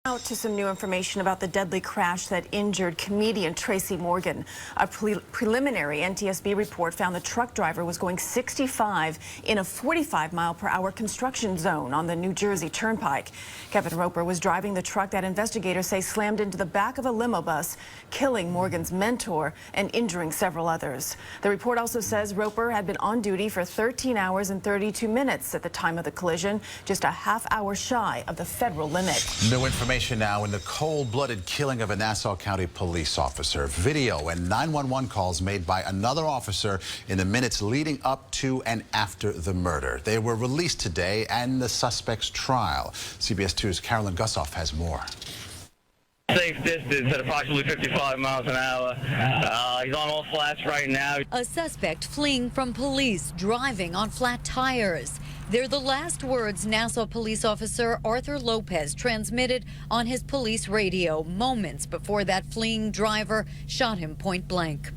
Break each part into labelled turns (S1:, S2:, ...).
S1: Out to some new information about the deadly crash that injured comedian Tracy Morgan. A preliminary NTSB report found the truck driver was going 65 in a 45-mile-per-hour construction zone on the New Jersey Turnpike. Kevin Roper was driving the truck that investigators say slammed into the back of a limo bus, killing Morgan's mentor and injuring several others. The report also says Roper had been on duty for 13 hours and 32 minutes at the time of the collision, just a half-hour shy of the federal limit.
S2: New information now in the cold-blooded killing of a Nassau County police officer. Video and 911 calls made by another officer in the minutes leading up to and after the murder. They were released today and the suspect's trial. CBS 2's Carolyn Gusoff has more.
S3: Safe distance at approximately 55 miles an hour. He's on all flats right now.
S4: A suspect fleeing from police, driving on flat tires. They're the last words Nassau police officer Arthur Lopez transmitted on his police radio moments before that fleeing driver shot him point blank.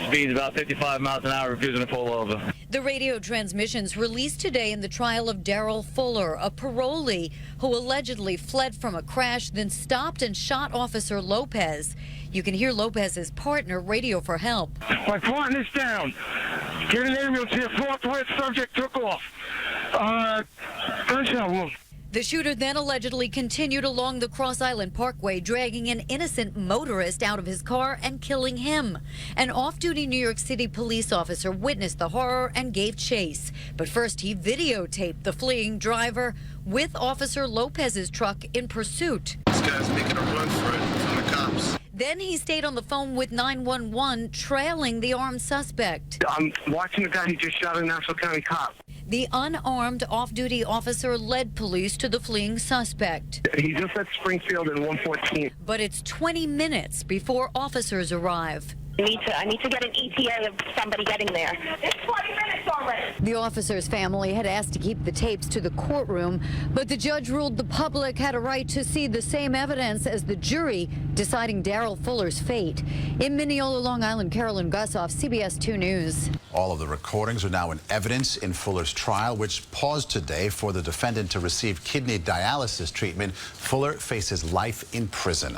S3: Speed's about 55 miles an hour, refusing to pull over.
S4: The radio transmissions released today in the trial of Daryl Fuller, a parolee who allegedly fled from a crash, then stopped and shot Officer Lopez. You can hear Lopez's partner radio for help.
S5: My partner's down. Get an ambulance here. Forthwith, subject took off. Gunshot wound.
S4: The shooter then allegedly continued along the Cross Island Parkway, dragging an innocent motorist out of his car and killing him. An off-duty New York City police officer witnessed the horror and gave chase. But first, he videotaped the fleeing driver with Officer Lopez's truck in pursuit.
S6: This guy's making a run for it from the cops.
S4: Then he stayed on the phone with 911, trailing the armed suspect.
S5: I'm watching the guy who just shot a Nassau County cop.
S4: The unarmed off-duty officer led police to the fleeing suspect.
S5: He's just at Springfield in 114.
S4: But it's 20 minutes before officers arrive.
S7: I need to get an ETA of somebody getting there. It's 20 minutes already.
S4: The officer's family had asked to keep the tapes to the courtroom, but the judge ruled the public had a right to see the same evidence as the jury deciding Daryl Fuller's fate. In Mineola, Long Island, Carolyn Gusoff, CBS 2 News.
S2: All of the recordings are now in evidence in Fuller's trial, which paused today for the defendant to receive kidney dialysis treatment. Fuller faces life in prison.